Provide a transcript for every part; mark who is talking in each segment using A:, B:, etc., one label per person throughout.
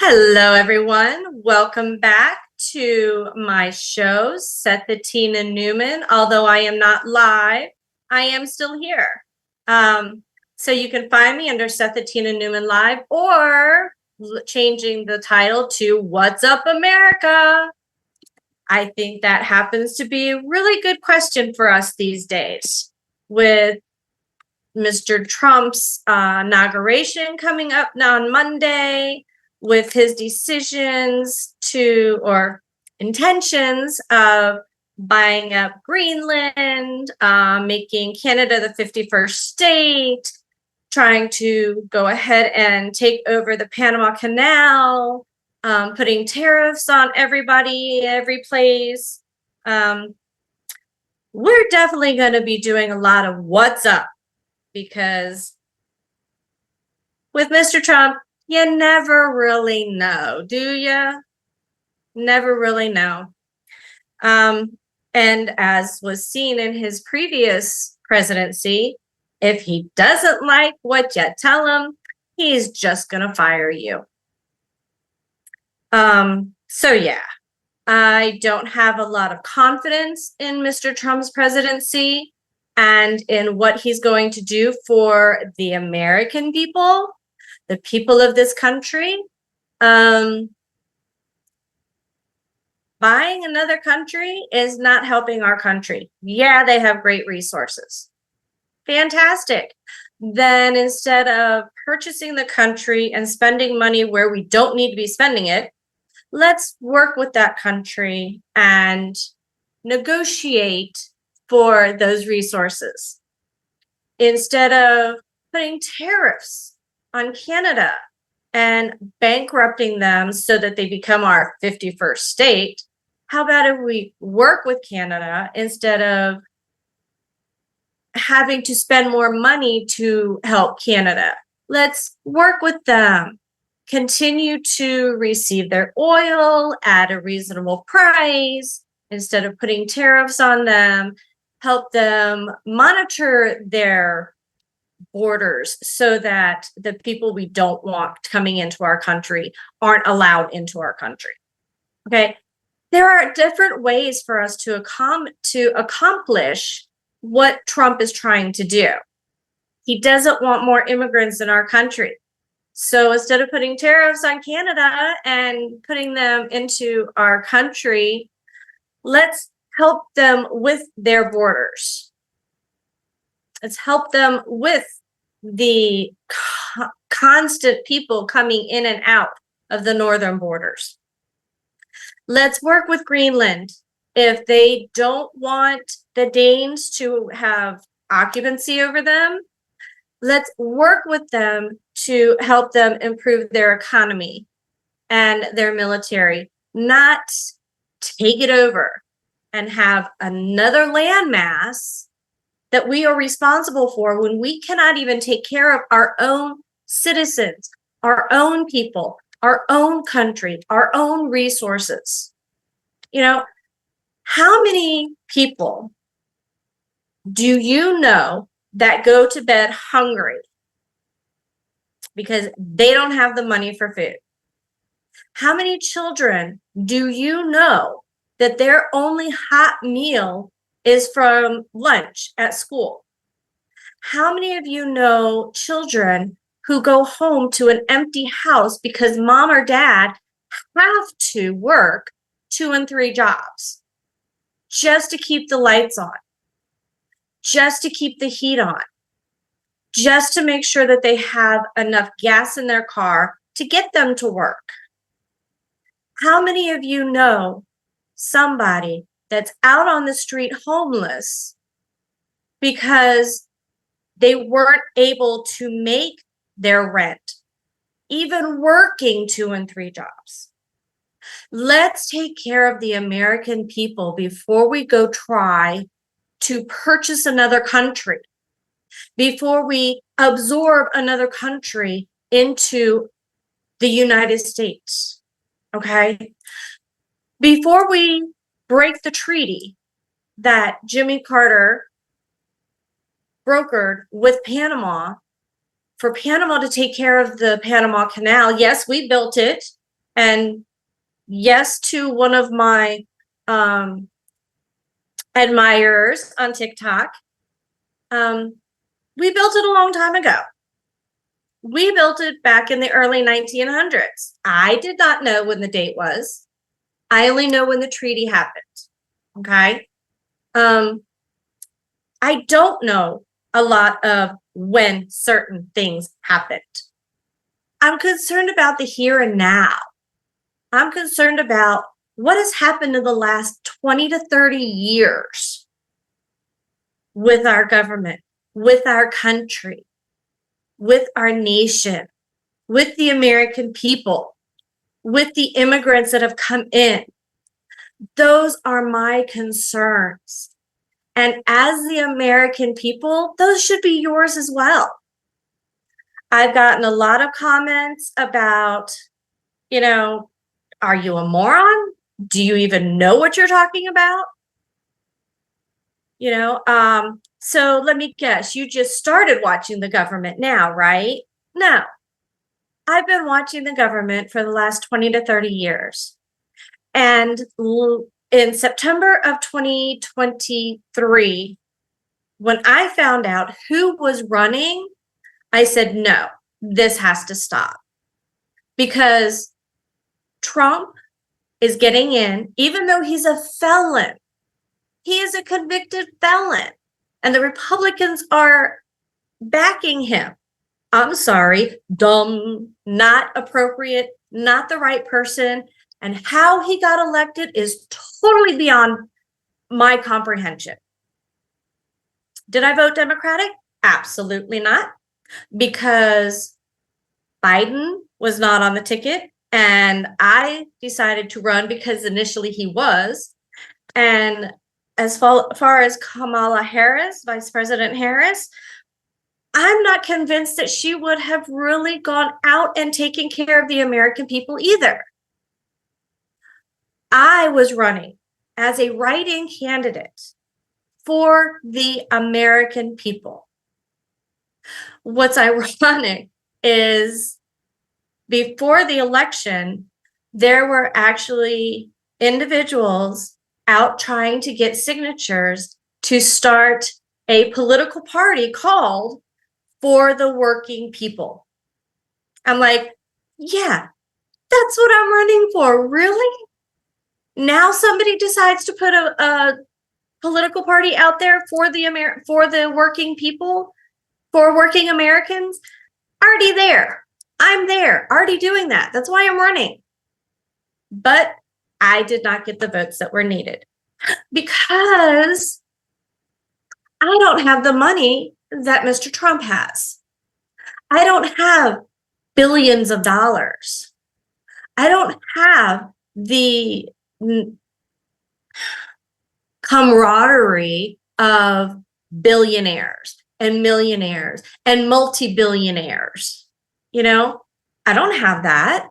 A: Hello, everyone. Welcome back to my show, Sethatina Newman. Although I am not live, I am still here. So you can find me under Sethatina Newman Live or changing the title to What's Up, America? I think that happens to be a really good question for us these days with Mr. Trump's inauguration coming up now on Monday, with his decisions or intentions of buying up Greenland, making Canada the 51st state, trying to go ahead and take over the Panama Canal, putting tariffs on everybody, every place. We're definitely going to be doing a lot of what's up, because with Mr. Trump, you never really know, do you? Never really know. And as was seen in his previous presidency, if he doesn't like what you tell him, he's just going to fire you. So yeah, I don't have a lot of confidence in Mr. Trump's presidency and in what he's going to do for the American people, the people of this country. Buying another country is not helping our country. Yeah, they have great resources. Fantastic. Then instead of purchasing the country and spending money where we don't need to be spending it, let's work with that country and negotiate for those resources. Instead of putting tariffs on Canada and bankrupting them so that they become our 51st state, how about if we work with Canada instead of having to spend more money to help Canada? Let's work with them, continue to receive their oil at a reasonable price instead of putting tariffs on them, help them monitor their borders so that the people we don't want coming into our country aren't allowed into our country. Okay, there are different ways for us to accomplish what Trump is trying to do. He doesn't want more immigrants in our country. So instead of putting tariffs on Canada and putting them into our country, let's help them with their borders. Let's help them with the constant people coming in and out of the northern borders. Let's work with Greenland. If they don't want the Danes to have occupancy over them, let's work with them to help them improve their economy and their military, not take it over and have another landmass that we are responsible for when we cannot even take care of our own citizens, our own people, our own country, our own resources. You know, how many people do you know that go to bed hungry because they don't have the money for food? How many children do you know that their only hot meal is from lunch at school? How many of you know children who go home to an empty house because mom or dad have to work 2 and 3 jobs just to keep the lights on, just to keep the heat on, just to make sure that they have enough gas in their car to get them to work? How many of you know somebody that's out on the street homeless because they weren't able to make their rent, even working 2 and 3 jobs? Let's take care of the American people before we go try to purchase another country, before we absorb another country into the United States. Okay? Before we break the treaty that Jimmy Carter brokered with Panama for Panama to take care of the Panama Canal. Yes, we built it. And yes, to one of my admirers on TikTok, we built it a long time ago. We built it back in the early 1900s. I did not know when the date was. I only know when the treaty happened. Okay. I don't know a lot of when certain things happened. I'm concerned about the here and now. I'm concerned about what has happened in the last 20 to 30 years with our government, with our country, with our nation, with the American people, with the immigrants that have come in. Those are my concerns. And as the American people, those should be yours as well. I've gotten a lot of comments about, are you a moron? Do you even know what you're talking about? So let me guess, you just started watching the government now, right? No, I've been watching the government for the last 20 to 30 years. And in September of 2023, when I found out who was running, I said, no, this has to stop. Because Trump is getting in, even though he's a felon. He is a convicted felon. And the Republicans are backing him. I'm sorry, dumb, not appropriate, not the right person. And how he got elected is totally beyond my comprehension. Did I vote Democratic? Absolutely not. Because Biden was not on the ticket. And I decided to run because initially he was. And as far as Kamala Harris, Vice President Harris, I'm not convinced that she would have really gone out and taken care of the American people either. I was running as a write-in candidate for the American people. What's ironic is before the election, there were actually individuals out trying to get signatures to start a political party called For the Working People. I'm like, yeah, that's what I'm running for. Really? Now somebody decides to put a political party out there for the working people, for working Americans. Already there. I'm there, already doing that. That's why I'm running. But I did not get the votes that were needed because I don't have the money that Mr. Trump has. I don't have billions of dollars. I don't have the camaraderie of billionaires and millionaires and multi-billionaires. I don't have that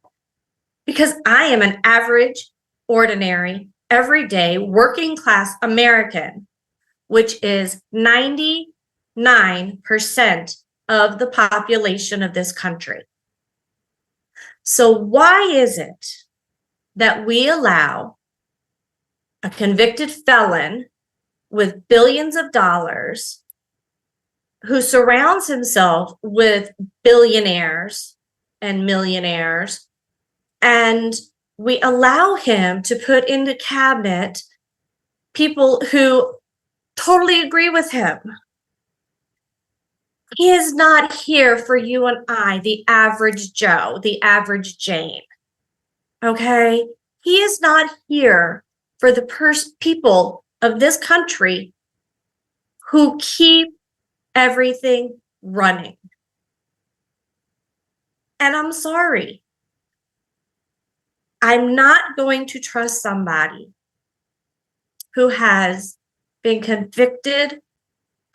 A: because I am an average, ordinary, everyday, working class American, which is 99% of the population of this country. So why is it that we allow a convicted felon with billions of dollars who surrounds himself with billionaires and millionaires, and we allow him to put into cabinet people who totally agree with him? He is not here for you and I, the average Joe, the average Jane. Okay? He is not here for the people of this country who keep everything running. And I'm sorry. I'm not going to trust somebody who has been convicted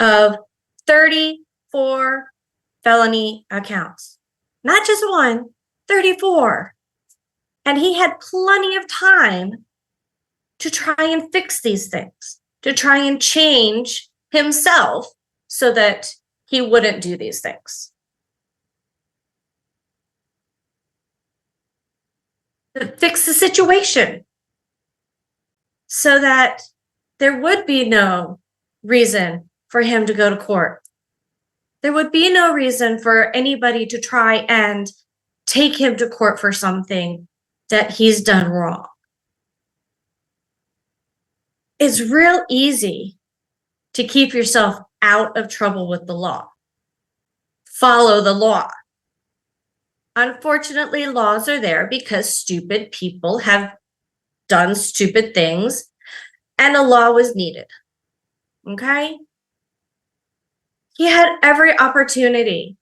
A: of 34 felony accounts. Not just one, 34. And he had plenty of time to try and fix these things, to try and change himself so that he wouldn't do these things. to fix the situation so that there would be no reason for him to go to court. There would be no reason for anybody to try and take him to court for something that he's done wrong. It's real easy to keep yourself out of trouble with the law. Follow the law. Unfortunately, laws are there because stupid people have done stupid things and a law was needed. Okay? He had every opportunity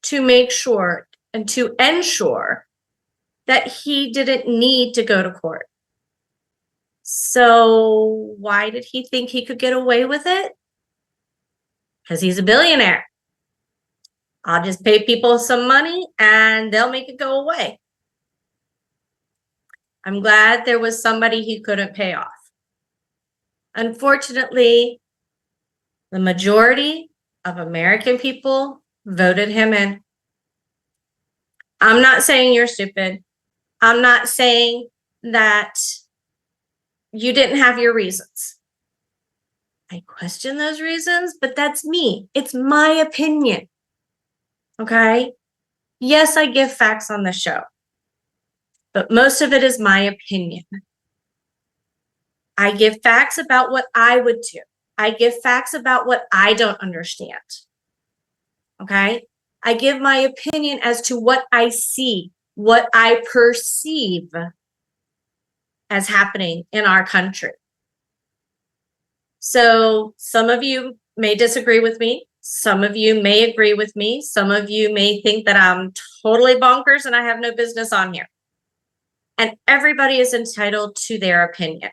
A: to make sure and to ensure that he didn't need to go to court. So why did he think he could get away with it? Because he's a billionaire. I'll just pay people some money and they'll make it go away. I'm glad there was somebody he couldn't pay off. Unfortunately, the majority of American people voted him in. I'm not saying you're stupid. I'm not saying that you didn't have your reasons. I question those reasons, but that's me. It's my opinion. Okay? Yes, I give facts on the show, but most of it is my opinion. I give facts about what I would do. I give facts about what I don't understand. Okay? I give my opinion as to what I see, what I perceive as happening in our country. So some of you may disagree with me. Some of you may agree with me. Some of you may think that I'm totally bonkers and I have no business on here. And everybody is entitled to their opinion.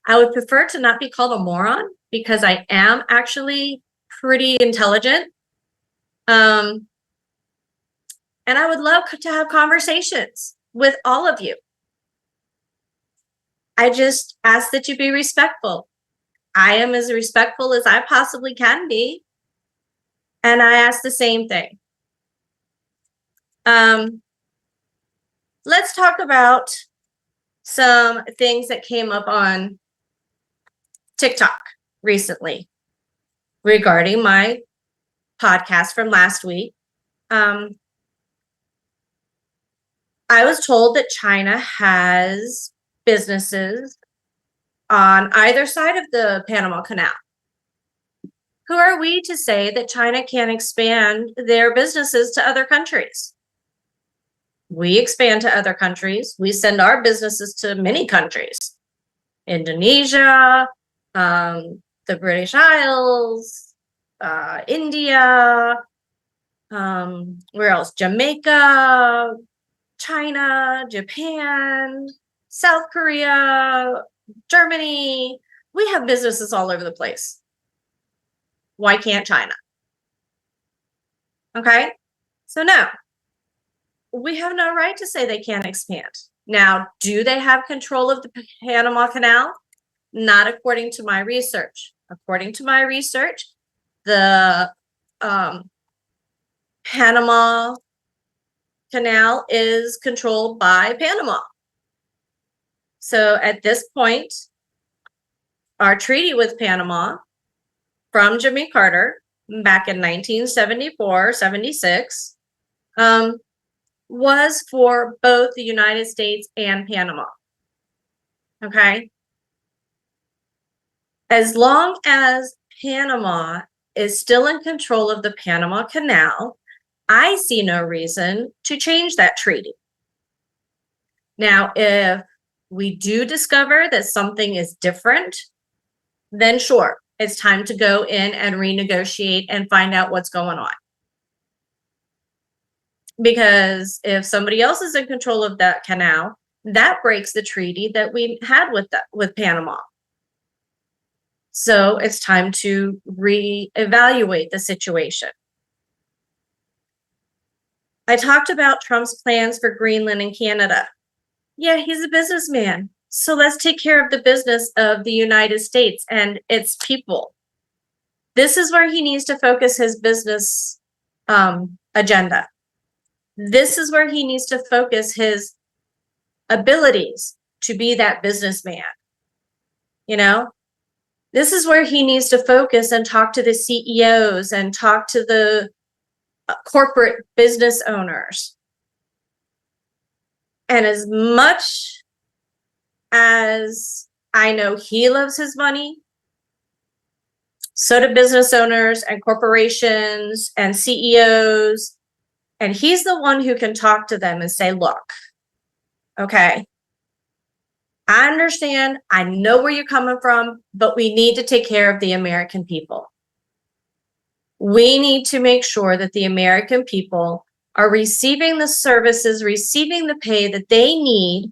A: I would prefer to not be called a moron because I am actually pretty intelligent. And I would love to have conversations with all of you. I just ask that you be respectful. I am as respectful as I possibly can be. And I ask the same thing. Let's talk about some things that came up on TikTok recently regarding my podcast from last week. I was told that China has businesses on either side of the Panama Canal. Who are we to say that China can't expand their businesses to other countries? We expand to other countries. We send our businesses to many countries. Indonesia, the British Isles, India, where else? Jamaica, China, Japan, South Korea, Germany. We have businesses all over the place. Why can't China? Okay, so no, we have no right to say they can't expand. Now, do they have control of the Panama Canal? Not according to my research. According to my research, the Panama Canal is controlled by Panama. So at this point, our treaty with Panama from Jimmy Carter back in 1974, 76, was for both the United States and Panama. Okay? As long as Panama is still in control of the Panama Canal, I see no reason to change that treaty. Now, if we do discover that something is different, then sure, it's time to go in and renegotiate and find out what's going on. Because if somebody else is in control of that canal, that breaks the treaty that we had with Panama. So it's time to reevaluate the situation. I talked about Trump's plans for Greenland and Canada. Yeah, he's a businessman. So let's take care of the business of the United States and its people. This is where he needs to focus his business agenda. This is where he needs to focus his abilities to be that businessman. You know, this is where he needs to focus and talk to the CEOs and talk to the corporate business owners. And as much as I know he loves his money, so do business owners and corporations and CEOs. And he's the one who can talk to them and say, look, okay, I understand. I know where you're coming from, but we need to take care of the American people. We need to make sure that the American people are receiving the services, receiving the pay that they need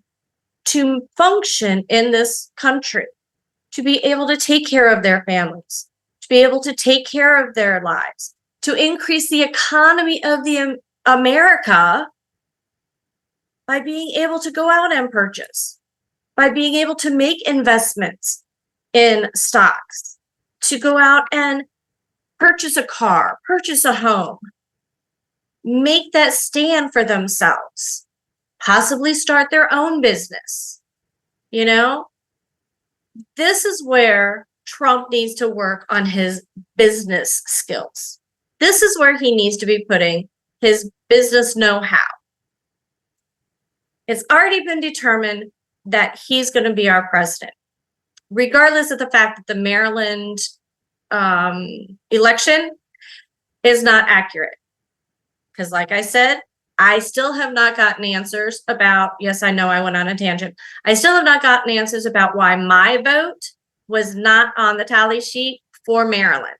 A: to function in this country, to be able to take care of their families, to be able to take care of their lives, to increase the economy of the America by being able to go out and purchase, by being able to make investments in stocks, to go out and purchase a car, purchase a home, make that stand for themselves, possibly start their own business. You know, this is where Trump needs to work on his business skills. This is where he needs to be putting his business know-how. It's already been determined that he's going to be our president, regardless of the fact that the Maryland election is not accurate. Because like I said, I still have not gotten answers about, yes, I know I went on a tangent. I still have not gotten answers about why my vote was not on the tally sheet for Maryland,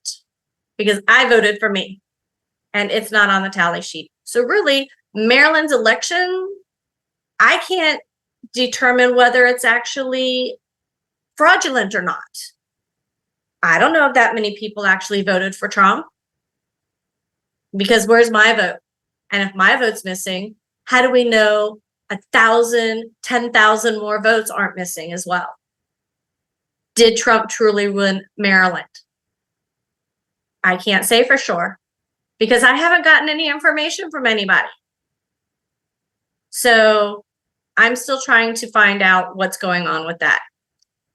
A: because I voted for me and it's not on the tally sheet. So really, Maryland's election, I can't determine whether it's actually fraudulent or not. I don't know if that many people actually voted for Trump, because where's my vote? And if my vote's missing, how do we know 1,000, 10,000 more votes aren't missing as well? Did Trump truly win Maryland? I can't say for sure, because I haven't gotten any information from anybody. So I'm still trying to find out what's going on with that.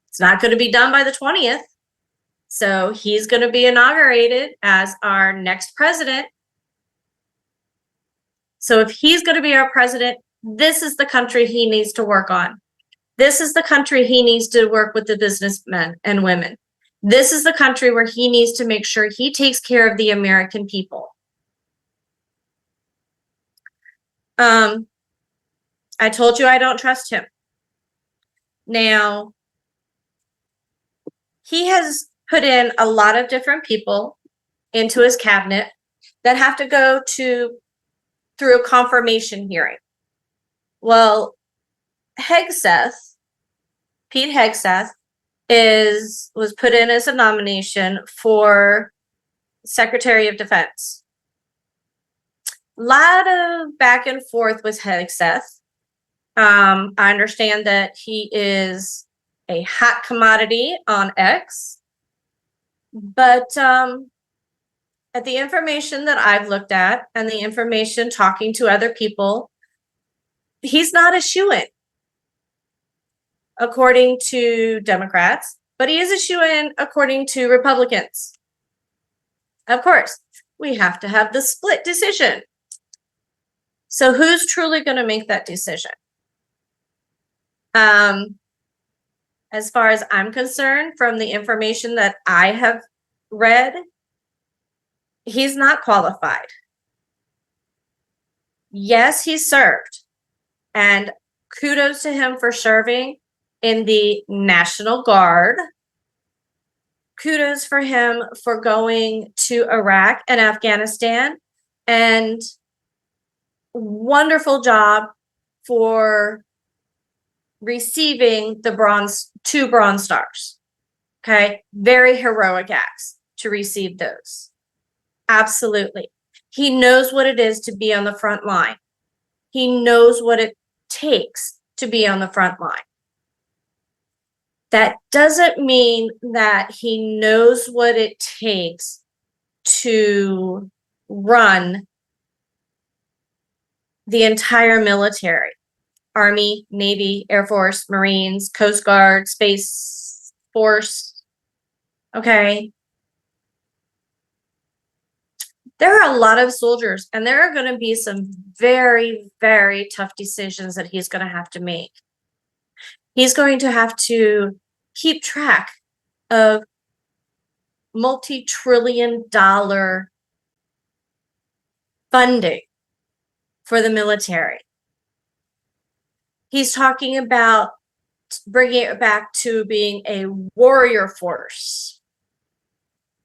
A: It's not going to be done by the 20th. So he's going to be inaugurated as our next president. So if he's going to be our president, this is the country he needs to work on. This is the country he needs to work with the businessmen and women. This is the country where he needs to make sure he takes care of the American people. I told you I don't trust him. Now, he has put in a lot of different people into his cabinet that have to go through a confirmation hearing. Well, Pete Hegseth was put in as a nomination for Secretary of Defense. A lot of back and forth with Hegseth. I understand that he is a hot commodity on X, but at the information that I've looked at and the information talking to other people, he's not a shoo-in according to Democrats, but he is a shoo-in according to Republicans. Of course, we have to have the split decision. So who's truly going to make that decision? As far as I'm concerned, from the information that I have read, he's not qualified. Yes, he served, and kudos to him for serving in the National Guard. Kudos for him for going to Iraq and Afghanistan, and wonderful job for receiving the two Bronze Stars. Okay, very heroic acts to receive those. Absolutely. He knows what it is to be on the front line. He knows what it takes to be on the front line. That doesn't mean that he knows what it takes to run the entire military. Army, Navy, Air Force, Marines, Coast Guard, Space Force. Okay. There are a lot of soldiers, and there are going to be some very, very tough decisions that he's going to have to make. He's going to have to keep track of multi-trillion-dollar funding for the military. He's talking about bringing it back to being a warrior force.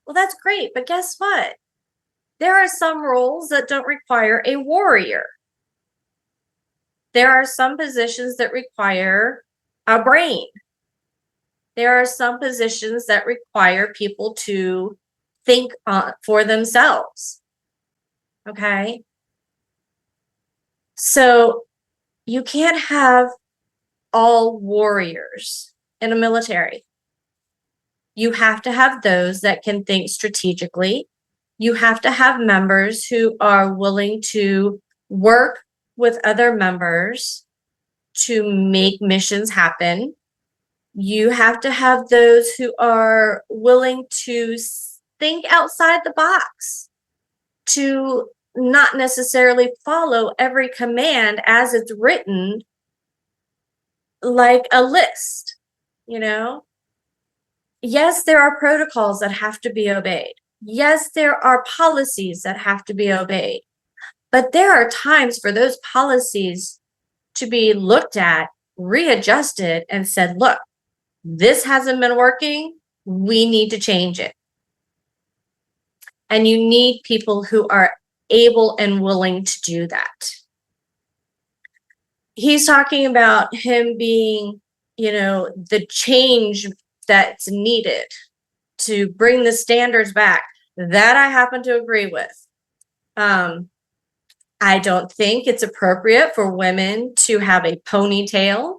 A: Well, that's great, but guess what? There are some roles that don't require a warrior. There are some positions that require a brain. There are some positions that require people to think for themselves. Okay? So you can't have all warriors in a military. You have to have those that can think strategically. You have to have members who are willing to work with other members to make missions happen. You have to have those who are willing to think outside the box, to not necessarily follow every command as it's written like a list, you know? Yes, there are protocols that have to be obeyed. Yes, there are policies that have to be obeyed. But there are times for those policies to be looked at, readjusted, and said, look, this hasn't been working. We need to change it. And you need people who are able and willing to do that. He's talking about him being, the change that's needed to bring the standards back. That I happen to agree with. I don't think it's appropriate for women to have a ponytail.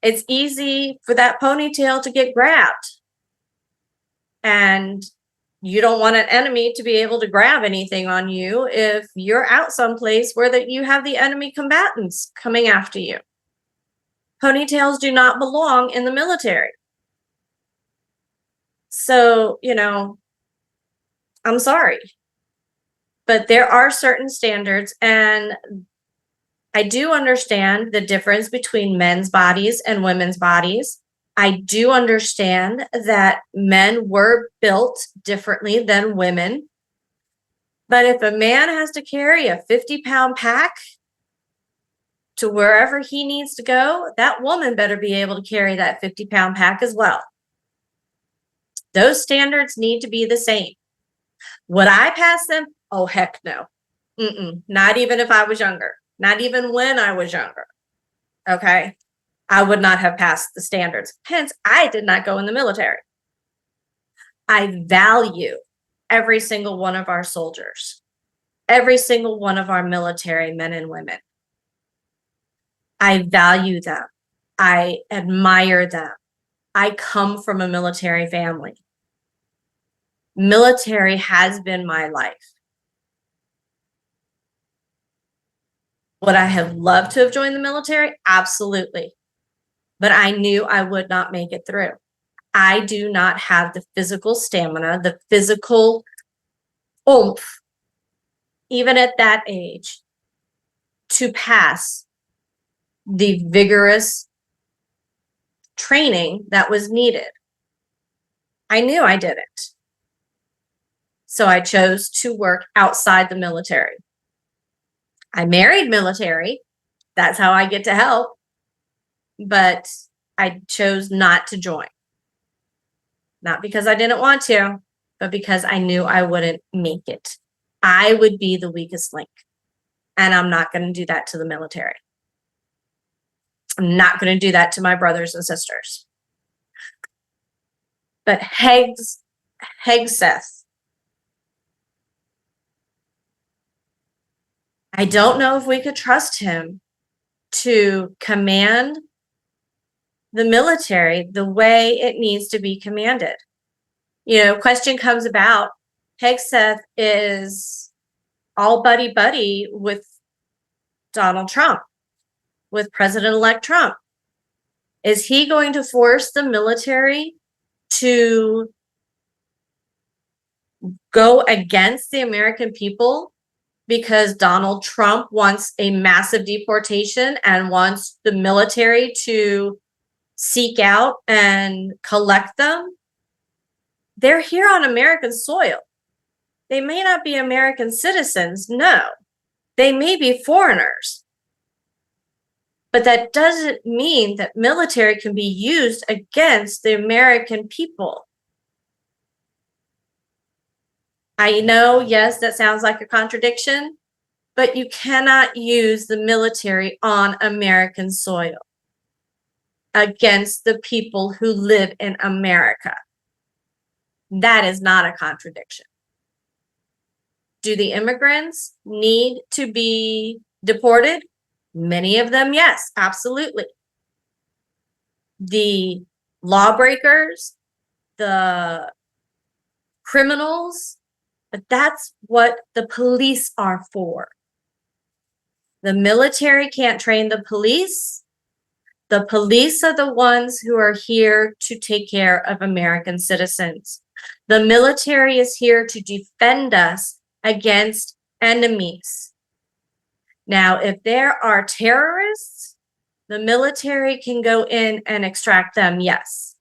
A: It's easy for that ponytail to get grabbed. And you don't want an enemy to be able to grab anything on you if you're out someplace where that you have the enemy combatants coming after you. Ponytails do not belong in the military. So, I'm sorry. But there are certain standards, and I do understand the difference between men's bodies and women's bodies. I do understand that men were built differently than women. But if a man has to carry a 50-pound pack to wherever he needs to go, that woman better be able to carry that 50-pound pack as well. Those standards need to be the same. Would I pass them? Oh, heck no. Not even if I was younger. Not even when I was younger. Okay? I would not have passed the standards. Hence, I did not go in the military. I value every single one of our soldiers, every single one of our military men and women. I value them. I admire them. I come from a military family. Military has been my life. Would I have loved to have joined the military? Absolutely. But I knew I would not make it through. I do not have the physical stamina, the physical oomph, even at that age, to pass the vigorous training that was needed. I knew I didn't. So I chose to work outside the military. I married military. That's how I get to help. But I chose not to join. Not because I didn't want to, but because I knew I wouldn't make it. I would be the weakest link. And I'm not going to do that to the military. I'm not going to do that to my brothers and sisters. But Hegseth, I don't know if we could trust him to command the military the way it needs to be commanded. Question comes about, Hegseth is all buddy-buddy with Donald Trump, with President-elect Trump? Is he going to force the military to go against the American people because Donald Trump wants a massive deportation and wants the military to seek out and collect them? They're here on American soil. They may not be American citizens, no. They may be foreigners. But that doesn't mean that military can be used against the American people. I know, yes, that sounds like a contradiction, but you cannot use the military on American soil against the people who live in America. That is not a contradiction. Do the immigrants need to be deported? Many of them, yes, absolutely. The lawbreakers, the criminals, but that's what the police are for. The military can't train the police. The police are the ones who are here to take care of American citizens. The military is here to defend us against enemies. Now, if there are terrorists, the military can go in and extract them, yes,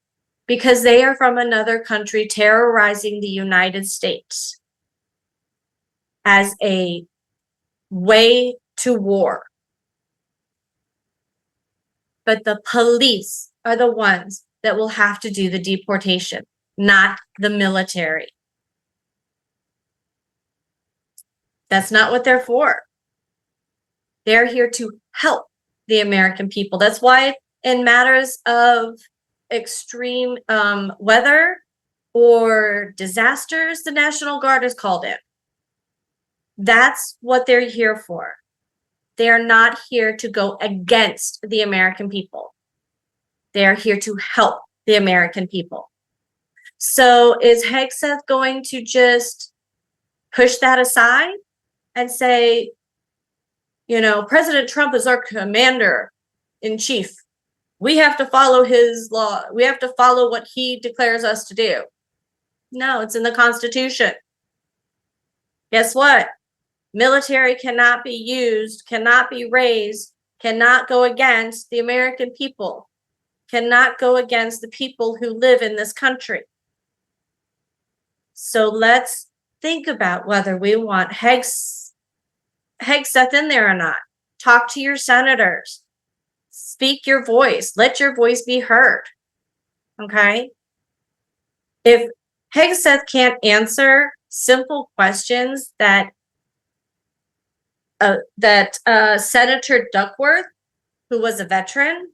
A: because they are from another country terrorizing the United States as a way to war. But the police are the ones that will have to do the deportation, not the military. That's not what they're for. They're here to help the American people. That's why in matters of extreme weather or disasters, the National Guard is called in. That's what they're here for. They are not here to go against the American people. They are here to help the American people. So is Hegseth going to just push that aside and say, you know, President Trump is our commander in chief. We have to follow his law. We have to follow what he declares us to do. No, it's in the Constitution. Guess what? Military cannot be used, cannot be raised, cannot go against the American people, cannot go against the people who live in this country. So let's think about whether we want Hegseth in there or not. Talk to your senators. Speak your voice. Let your voice be heard. Okay? If Hegseth can't answer simple questions that Senator Duckworth, who is a veteran,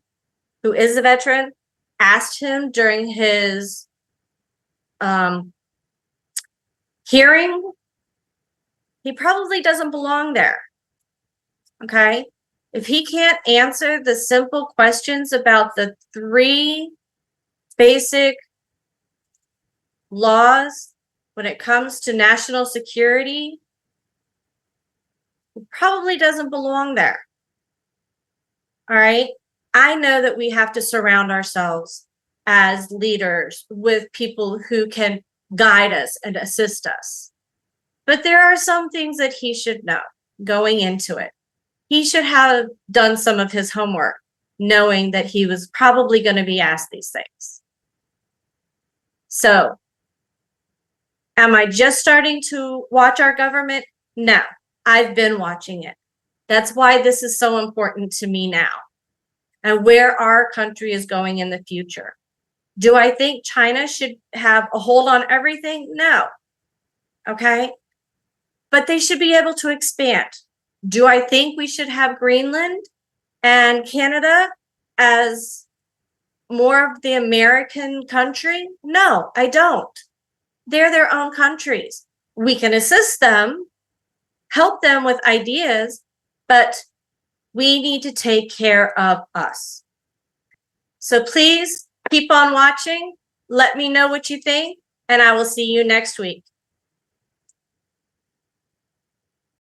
A: asked him during his hearing, he probably doesn't belong there. Okay? If he can't answer the simple questions about the 3 basic laws when it comes to national security, he probably doesn't belong there. All right? I know that we have to surround ourselves as leaders with people who can guide us and assist us. But there are some things that he should know going into it. He should have done some of his homework, knowing that he was probably going to be asked these things. So, am I just starting to watch our government? No, I've been watching it. That's why this is so important to me now, and where our country is going in the future. Do I think China should have a hold on everything? No. Okay? But they should be able to expand. Do I think we should have Greenland and Canada as more of the American country? No, I don't. They're their own countries. We can assist them, help them with ideas, but we need to take care of us. So please keep on watching. Let me know what you think, and I will see you next week.